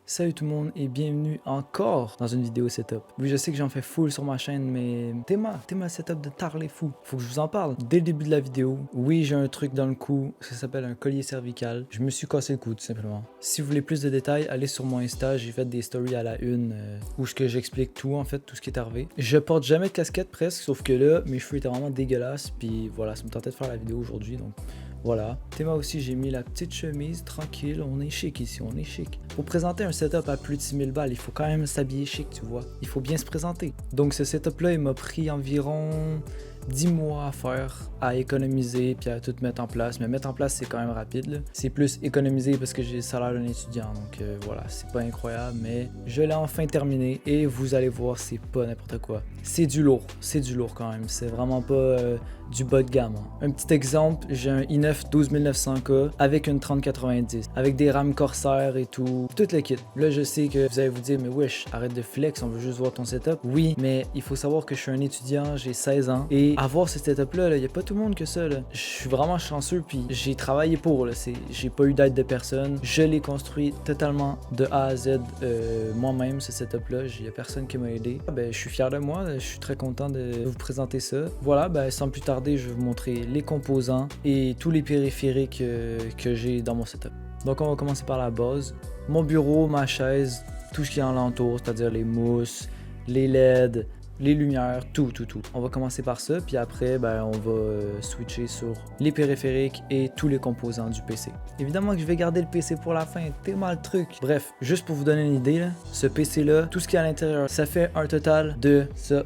Salut tout le monde et bienvenue encore dans une vidéo setup. Oui, je sais que j'en fais full sur ma chaîne, mais thème setup de tarler fou. Faut que je vous en parle dès le début de la vidéo. Oui, j'ai un truc dans le cou, ça s'appelle un collier cervical. Je me suis cassé le cou tout simplement. Si vous voulez plus de détails, allez sur mon Insta, j'ai fait des stories à la une où j'explique tout en fait, tout ce qui est arrivé. Je porte jamais de casquette presque, sauf que là, mes cheveux étaient vraiment dégueulasses, puis voilà, ça me tentait de faire la vidéo aujourd'hui, donc voilà. Théma aussi, j'ai mis la petite chemise, tranquille, on est chic ici, on est chic. Pour présenter un setup à plus de 6000 balles, il faut quand même s'habiller chic, tu vois. Il faut bien se présenter. Donc ce setup-là, il m'a pris environ 10 mois à faire, à économiser, puis à tout mettre en place. Mais mettre en place, c'est quand même rapide, là. C'est plus économiser parce que j'ai le salaire d'un étudiant, donc voilà, c'est pas incroyable, mais je l'ai enfin terminé et vous allez voir, c'est pas n'importe quoi. C'est du lourd quand même, c'est vraiment pas du bas de gamme. Un petit exemple, j'ai un i9 12900K avec une 3090, avec des RAM Corsair et tout le kit. Là, je sais que vous allez vous dire, mais wesh, arrête de flex, on veut juste voir ton setup. Oui, mais il faut savoir que je suis un étudiant, j'ai 16 ans, et avoir ce setup-là, il n'y a pas tout le monde que ça, là. Je suis vraiment chanceux, puis j'ai travaillé pour, là. J'ai pas eu d'aide de personne. Je l'ai construit totalement de A à Z moi-même, ce setup-là. Il n'y a personne qui m'a aidé. Ben, je suis fier de moi, je suis très content de vous présenter ça. Voilà, ben, sans plus tarder, je vais vous montrer les composants et tous les périphériques que j'ai dans mon setup. Donc on va commencer par la base. Mon bureau, ma chaise, tout ce qui est en l'entour, c'est-à-dire les mousses, les LED, les lumières, tout. On va commencer par ça, puis après, ben, on va switcher sur les périphériques et tous les composants du PC. Évidemment que je vais garder le PC pour la fin, tellement le truc. Bref, juste pour vous donner une idée, là, ce PC-là, tout ce qui est à l'intérieur, ça fait un total de ça.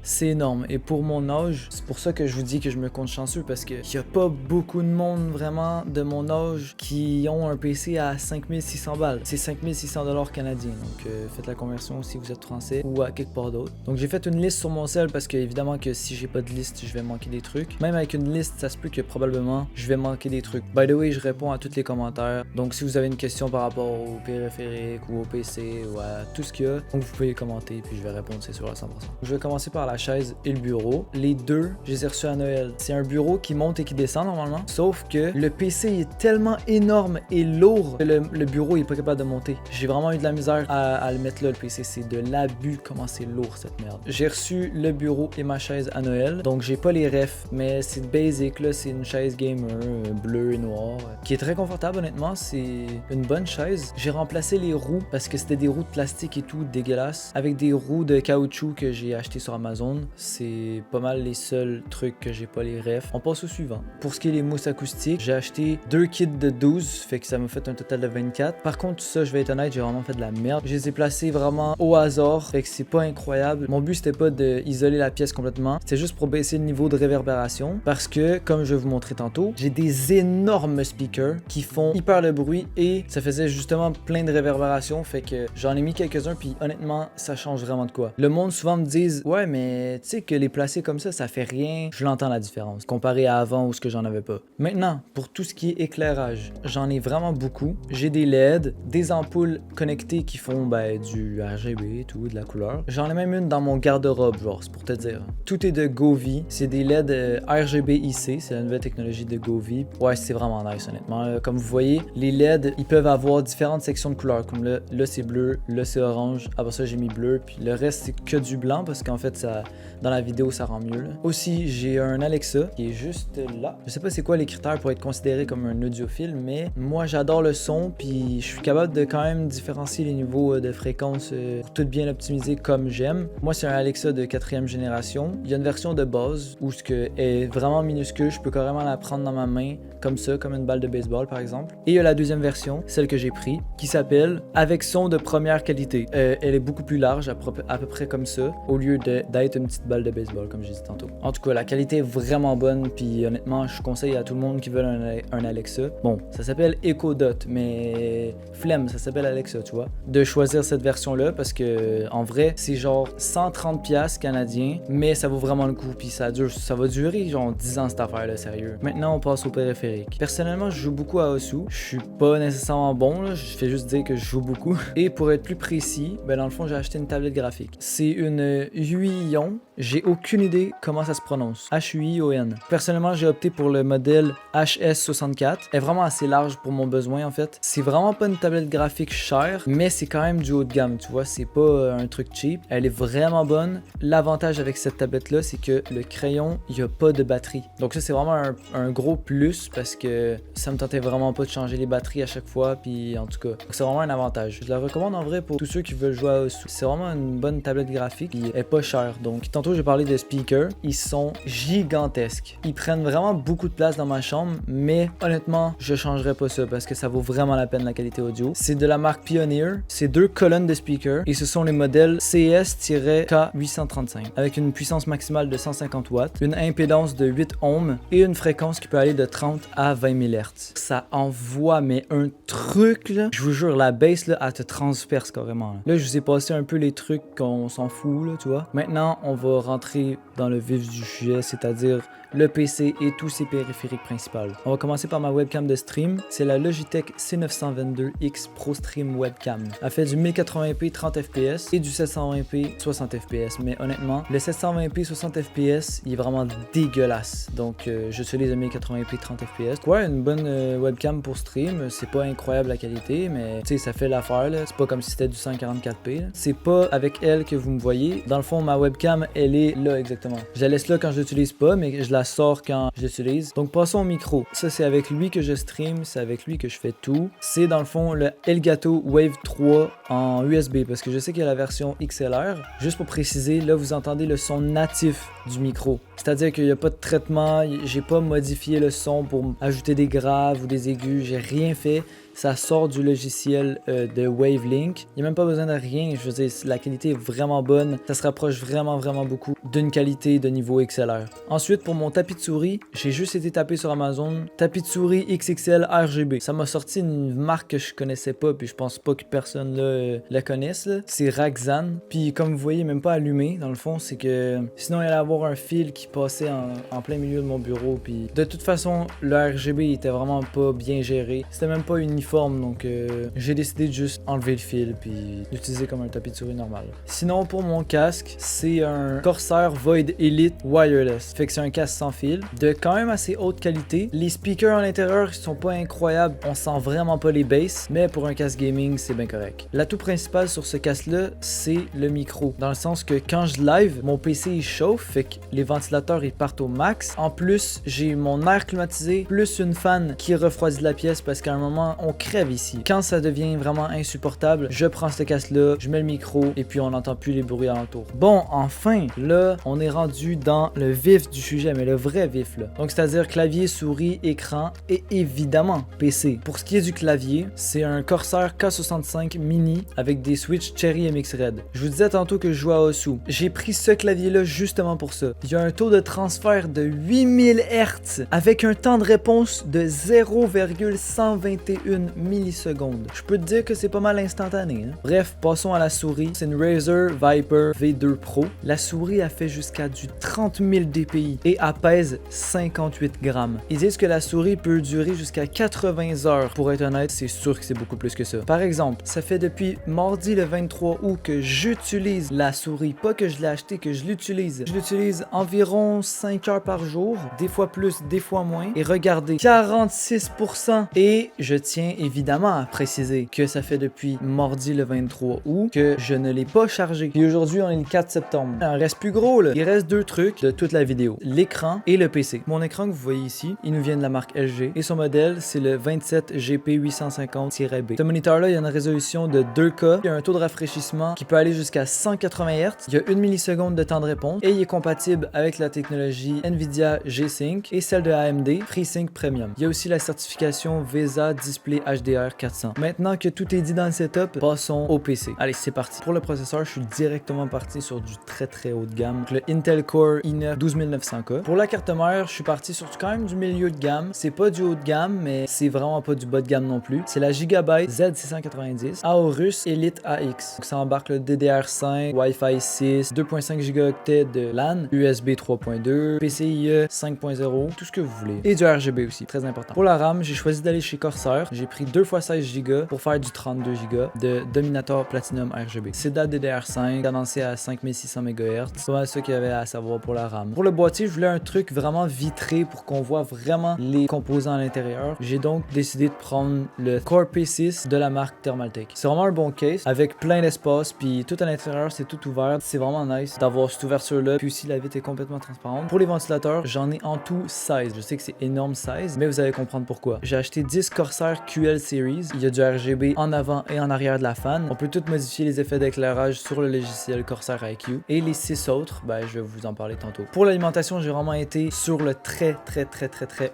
C'est énorme et pour mon âge, c'est pour ça que je vous dis que je me compte chanceux parce qu'il n'y a pas beaucoup de monde vraiment de mon âge qui ont un PC à 5600 balles. C'est 5600 $ canadiens, donc faites la conversion si vous êtes français ou à quelque part d'autre. Donc j'ai fait une liste sur mon cell parce que évidemment que si j'ai pas de liste, je vais manquer des trucs. Même avec une liste, ça se peut que probablement je vais manquer des trucs. By the way, je réponds à tous les commentaires. Donc si vous avez une question par rapport au périphérique ou au PC ou à tout ce qu'il y a, donc vous pouvez commenter puis je vais répondre, c'est sûr à 100%. Je vais commencer par la chaise et le bureau. Les deux, je les ai reçus à Noël. C'est un bureau qui monte et qui descend normalement, sauf que le PC est tellement énorme et lourd que le bureau est pas capable de monter. J'ai vraiment eu de la misère à le mettre là, le PC. C'est de l'abus comment c'est lourd cette merde. J'ai reçu le bureau et ma chaise à Noël, donc j'ai pas les refs, mais c'est basic là, c'est une chaise gamer bleue et noire qui est très confortable honnêtement, c'est une bonne chaise. J'ai remplacé les roues parce que c'était des roues de plastique et tout dégueulasse avec des roues de caoutchouc que j'ai acheté sur Amazon. C'est pas mal les seuls trucs que j'ai pas les refs. On passe au suivant. Pour ce qui est les mousses acoustiques, j'ai acheté 2 kits de 12, fait que ça m'a fait un total de 24. Par contre, ça, je vais être honnête, j'ai vraiment fait de la merde. Je les ai placés vraiment au hasard, fait que c'est pas incroyable. Mon but, c'était pas d'isoler la pièce complètement, c'était juste pour baisser le niveau de réverbération parce que, comme je vais vous montrer tantôt, j'ai des énormes speakers qui font hyper de bruit et ça faisait justement plein de réverbération, fait que j'en ai mis quelques-uns puis honnêtement, ça change vraiment de quoi. Le monde souvent me dit « Ouais, mais tu sais que les placer comme ça fait rien. » Je l'entends la différence, comparé à avant où ce que j'en avais pas. Maintenant, pour tout ce qui est éclairage, j'en ai vraiment beaucoup. J'ai des LED, des ampoules connectées qui font du RGB et tout, de la couleur. J'en ai même une dans mon garde-robe, genre, c'est pour te dire. Tout est de Govee, c'est des LED RGB IC, c'est la nouvelle technologie de Govee. Ouais, c'est vraiment nice honnêtement. Comme vous voyez, les LED, ils peuvent avoir différentes sections de couleurs, comme là c'est bleu, là c'est orange, après ça j'ai mis bleu, puis le reste c'est que du blanc parce qu'en fait ça dans la vidéo ça rend mieux là. Aussi j'ai un Alexa qui est juste là. Je sais pas c'est quoi les critères pour être considéré comme un audiophile, mais moi j'adore le son puis je suis capable de quand même différencier les niveaux de fréquence pour tout bien optimiser comme j'aime. Moi c'est un Alexa de 4e génération. Il y a une version de base où ce que est vraiment minuscule, je peux carrément la prendre dans ma main comme ça, comme une balle de baseball par exemple. Et il y a la deuxième version, celle que j'ai pris, qui s'appelle avec son de première qualité. Elle est beaucoup plus large, à peu près comme ça, au lieu d'être une petite balle de baseball, comme j'ai dit tantôt. En tout cas, la qualité est vraiment bonne, puis honnêtement, je conseille à tout le monde qui veut un Alexa. Bon, ça s'appelle Echo Dot, mais flemme, ça s'appelle Alexa, tu vois. De choisir cette version-là, parce que en vrai, c'est genre 130$ canadiens, mais ça vaut vraiment le coup, puis ça va durer genre 10 ans cette affaire-là, sérieux. Maintenant, on passe au périphérique. Personnellement, je joue beaucoup à Osu. Je suis pas nécessairement bon, là, je fais juste dire que je joue beaucoup. Et pour être plus précis, dans le fond, j'ai acheté une tablette graphique. C'est une Huion Huion, j'ai aucune idée comment ça se prononce. H-U-I-O-N. Personnellement, j'ai opté pour le modèle HS64. Elle est vraiment assez large pour mon besoin en fait. C'est vraiment pas une tablette graphique chère, mais c'est quand même du haut de gamme, tu vois. C'est pas un truc cheap. Elle est vraiment bonne. L'avantage avec cette tablette-là, c'est que le crayon, il n'y a pas de batterie. Donc ça, c'est vraiment un gros plus parce que ça me tentait vraiment pas de changer les batteries à chaque fois. Puis en tout cas, c'est vraiment un avantage. Je la recommande en vrai pour tous ceux qui veulent jouer à Osu. C'est vraiment une bonne tablette graphique. Puis elle est pas chère. Donc tantôt, j'ai parlé de speakers. Ils sont gigantesques. Ils prennent vraiment beaucoup de place dans ma chambre, mais honnêtement, je changerais pas ça parce que ça vaut vraiment la peine la qualité audio. C'est de la marque Pioneer. C'est 2 colonnes de speakers et ce sont les modèles CS-K835 avec une puissance maximale de 150 watts, une impédance de 8 ohms et une fréquence qui peut aller de 30 à 20 000 Hz. Ça envoie mais un truc là. Je vous jure, la bass là, elle te transperce carrément. Là, je vous ai passé un peu les trucs qu'on s'en fout là, tu vois. Maintenant, on va rentrer dans le vif du sujet, c'est-à-dire le PC et tous ses périphériques principaux. On va commencer par ma webcam de stream. C'est la Logitech C922X Pro Stream Webcam. Elle fait du 1080p 30 fps et du 720p 60 fps. Mais honnêtement, le 720p 60 fps, il est vraiment dégueulasse. Donc, j'utilise le 1080p 30 fps. Ouais, une bonne webcam pour stream. C'est pas incroyable la qualité, mais tu sais, ça fait l'affaire. C'est pas comme si c'était du 144p. C'est pas avec elle que vous me voyez. Dans le fond, ma webcam, elle est là exactement. Je la laisse là quand je l'utilise pas, mais je la sort quand je l'utilise. Donc passons au micro. Ça c'est avec lui que je stream, c'est avec lui que je fais tout. C'est dans le fond le Elgato Wave 3 en USB parce que je sais qu'il y a la version XLR. Juste pour préciser, là vous entendez le son natif du micro. C'est-à-dire qu'il n'y a pas de traitement, j'ai pas modifié le son pour ajouter des graves ou des aigus, j'ai rien fait. Ça sort du logiciel de Wavelink. Il n'y a même pas besoin de rien. Je veux dire, la qualité est vraiment bonne. Ça se rapproche vraiment beaucoup d'une qualité de niveau XLR. Ensuite, pour mon tapis de souris, j'ai juste été tapé sur Amazon. Tapis de souris XXL RGB. Ça m'a sorti une marque que je connaissais pas, puis je pense pas que personne là, la connaisse. C'est Raxan. Puis comme vous voyez, même pas allumé. Dans le fond, c'est que sinon il allait avoir un fil qui passait en plein milieu de mon bureau. Puis de toute façon, le RGB était vraiment pas bien géré. C'était même pas uniforme. Donc j'ai décidé de juste enlever le fil puis d'utiliser comme un tapis de souris normal. Sinon pour mon casque, c'est un Corsair Void Elite Wireless. Fait que c'est un casque sans fil, de quand même assez haute qualité. Les speakers à l'intérieur ils sont pas incroyables, on sent vraiment pas les basses, mais pour un casque gaming c'est bien correct. L'atout principal sur ce casque là, c'est le micro. Dans le sens que quand je live, mon PC il chauffe, fait que les ventilateurs ils partent au max. En plus, j'ai mon air climatisé plus une fan qui refroidit la pièce parce qu'à un moment on crève ici. Quand ça devient vraiment insupportable, je prends ce casque là, je mets le micro et puis on n'entend plus les bruits alentour. Bon, enfin, là, on est rendu dans le vif du sujet, mais le vrai vif là. Donc c'est-à-dire clavier, souris, écran et évidemment PC. Pour ce qui est du clavier, c'est un Corsair K65 mini avec des switches Cherry MX Red. Je vous disais tantôt que je jouais à Osu. J'ai pris ce clavier là justement pour ça. Il y a un taux de transfert de 8000 Hz avec un temps de réponse de 0,121 millisecondes. Je peux te dire que c'est pas mal instantané. Hein? Bref, passons à la souris. C'est une Razer Viper V2 Pro. La souris a fait jusqu'à du 30 000 dpi et elle pèse 58 grammes. Ils disent que la souris peut durer jusqu'à 80 heures. Pour être honnête, c'est sûr que c'est beaucoup plus que ça. Par exemple, ça fait depuis mardi le 23 août que j'utilise la souris. Pas que je l'ai acheté, que je l'utilise. Je l'utilise environ 5 heures par jour. Des fois plus, des fois moins. Et regardez, 46%. Et je tiens évidemment à préciser que ça fait depuis mardi le 23 août que je ne l'ai pas chargé. Et aujourd'hui, on est le 4 septembre. Il en reste plus gros là. Il reste 2 trucs de toute la vidéo. L'écran et le PC. Mon écran que vous voyez ici, il nous vient de la marque LG. Et son modèle, c'est le 27GP850-B. Ce moniteur-là, il y a une résolution de 2K. Il y a un taux de rafraîchissement qui peut aller jusqu'à 180 Hz. Il y a 1 milliseconde de temps de réponse. Et il est compatible avec la technologie Nvidia G-Sync et celle de AMD FreeSync Premium. Il y a aussi la certification VESA Display HDR 400. Maintenant que tout est dit dans le setup, passons au PC. Allez, c'est parti. Pour le processeur, je suis directement parti sur du très haut de gamme. Donc, le Intel Core i9 12900K. Pour la carte mère, je suis parti sur quand même du milieu de gamme. C'est pas du haut de gamme, mais c'est vraiment pas du bas de gamme non plus. C'est la Gigabyte Z690 Aorus Elite AX. Donc, ça embarque le DDR5, Wi-Fi 6, 2.5 Go de LAN, USB 3.2, PCIe 5.0, tout ce que vous voulez. Et du RGB aussi, très important. Pour la RAM, j'ai choisi d'aller chez Corsair. J'ai pris 2 fois 16 Go pour faire du 32 Go de Dominator Platinum RGB. C'est de la DDR5, cadencé à 5600 MHz. C'est pas mal ça qu'il y avait à savoir pour la RAM. Pour le boîtier, je voulais un truc vraiment vitré pour qu'on voit vraiment les composants à l'intérieur. J'ai donc décidé de prendre le Core P6 de la marque Thermaltake. C'est vraiment un bon case avec plein d'espace, puis tout à l'intérieur c'est tout ouvert. C'est vraiment nice d'avoir cette ouverture là, puis aussi la vitre est complètement transparente. Pour les ventilateurs, j'en ai en tout 16. Je sais que c'est énorme 16, mais vous allez comprendre pourquoi. J'ai acheté 10 Corsair QL Series. Il y a du RGB en avant et en arrière de la fan. On peut tout modifier les effets d'éclairage sur le logiciel Corsair IQ. Et les 6 autres, ben je vais vous en parler tantôt. Pour l'alimentation, j'ai vraiment été sur le très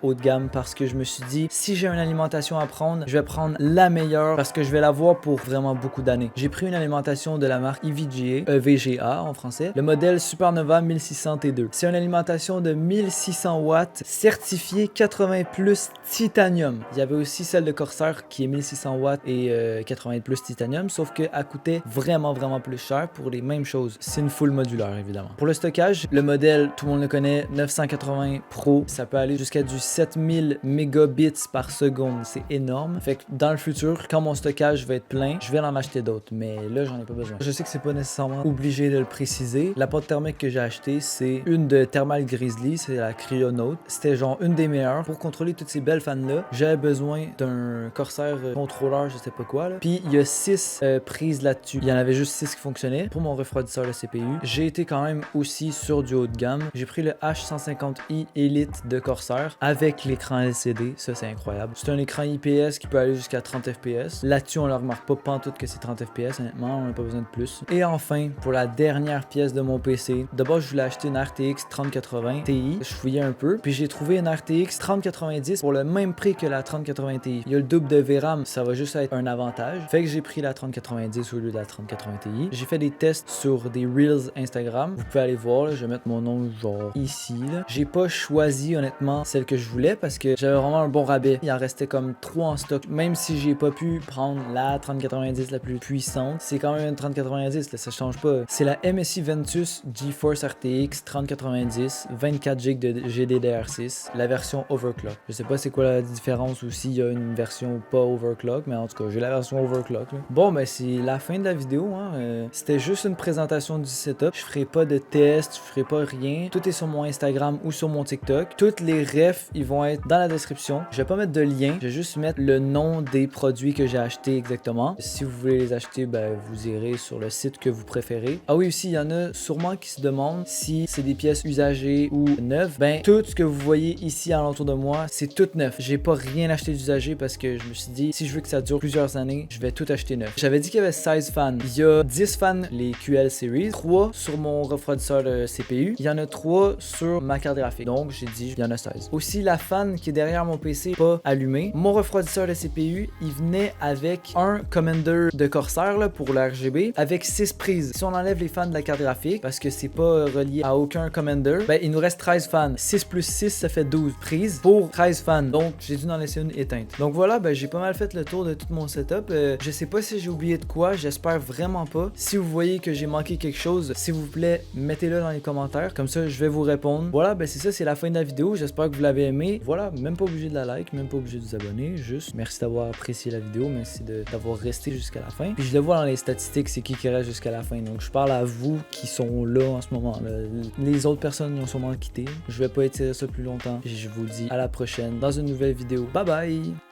haut de gamme parce que je me suis dit, si j'ai une alimentation à prendre, je vais prendre la meilleure parce que je vais l'avoir pour vraiment beaucoup d'années. J'ai pris une alimentation de la marque EVGA en français, le modèle Supernova 1600 T2. C'est une alimentation de 1600 watts, certifiée 80 plus titanium. Il y avait aussi celle de Corsair qui est 1600 watts et 80 plus titanium, sauf qu'elle coûtait vraiment plus cher pour les mêmes choses. C'est une full modulaire évidemment. Pour le stockage, le modèle, tout le monde le connaît, 980 Pro, ça peut aller jusqu'à du 7000 mégabits par seconde. C'est énorme. Fait que dans le futur, quand mon stockage va être plein, je vais en acheter d'autres, mais là j'en ai pas besoin. Je sais que c'est pas nécessairement obligé de le préciser. La pâte thermique que j'ai achetée, c'est une de Thermal Grizzly, c'est la Cryonaut. C'était genre une des meilleures. Pour contrôler toutes ces belles fans là, j'avais besoin d'un Corsair contrôleur, je sais pas quoi là. Puis il y a 6 prises là-dessus. Il y en avait juste 6 qui fonctionnaient. Pour mon refroidisseur de CPU, j'ai été quand même aussi sur du haut de gamme. J'ai pris le H150i Elite de Corsair avec l'écran LCD. Ça c'est incroyable. C'est un écran IPS qui peut aller jusqu'à 30 fps. Là-dessus on ne remarque pas pantoute que c'est 30 fps. Honnêtement, on n'a pas besoin de plus. Et enfin, pour la dernière pièce de mon PC, d'abord je voulais acheter une RTX 3080 Ti. Je fouillais un peu, puis j'ai trouvé une RTX 3090 pour le même prix que la 3080 Ti. Il y a le double de VRAM, ça va juste être un avantage. Fait que j'ai pris la 3090 au lieu de la 3080 Ti. J'ai fait des tests sur des Reels Instagram. Vous pouvez aller voir, là, je vais mettre mon nom genre ici. J'ai pas choisi honnêtement celle que je voulais parce que j'avais vraiment un bon rabais. Il en restait comme 3 en stock. Même si j'ai pas pu prendre la 3090 la plus puissante, c'est quand même une 3090, là, ça change pas. C'est la MSI Ventus GeForce RTX 3090, 24 GB de GDDR6, la version overclock. Je sais pas c'est quoi la différence ou s'il y a une version pas overclock, mais en tout cas j'ai la version overclock. Là. Bon ben c'est la fin de la vidéo. Hein. C'était juste une présentation du setup. Je ferai pas de test, je ferai pas rien. Tout est sur mon Instagram ou sur mon TikTok. Toutes les refs ils vont être dans la description. Je vais pas mettre de lien, je vais juste mettre le nom des produits que j'ai achetés exactement. Si vous voulez les acheter, ben vous irez sur le site que vous préférez. Ah oui aussi, il y en a sûrement qui se demandent si c'est des pièces usagées ou neuves. Ben tout ce que vous voyez ici alentour de moi, c'est tout neuf. J'ai pas rien acheté d'usagé parce que je me suis dit si je veux que ça dure plusieurs années, je vais tout acheter neuf. J'avais dit qu'il y avait 16 fans. Il y a 10 fans les QL Series, 3 sur mon refroidisseur de CPU. Il y en a 3 sur ma carte graphique. Donc j'ai dit il y en a 16. Aussi la fan qui est derrière mon PC pas allumée. Mon refroidisseur de CPU, il venait avec un commander de Corsair là, pour l'RGB avec 6 prises. Si on enlève les fans de la carte graphique parce que c'est pas relié à aucun commander, ben il nous reste 13 fans. 6 plus 6 ça fait 12 prises pour 13 fans. Donc j'ai dû en laisser une éteinte. Donc voilà, ben j'ai pas mal fait le tour de tout mon setup. Je sais pas si j'ai oublié de quoi, j'espère vraiment pas. Si vous voyez que j'ai manqué quelque chose, s'il vous plaît, mettez-le dans les commentaires. Comme ça, je vais vous répondre. Voilà, ben c'est ça, c'est la fin de la vidéo. J'espère que vous l'avez aimé. Voilà, même pas obligé de la like, même pas obligé de vous abonner. Juste merci d'avoir apprécié la vidéo, merci d'avoir resté jusqu'à la fin. Puis je le vois dans les statistiques, c'est qui reste jusqu'à la fin. Donc je parle à vous qui sont là en ce moment. Là. Les autres personnes ont sûrement quitté. Je vais pas étirer ça plus longtemps. Et je vous dis à la prochaine dans une nouvelle vidéo. Bye bye!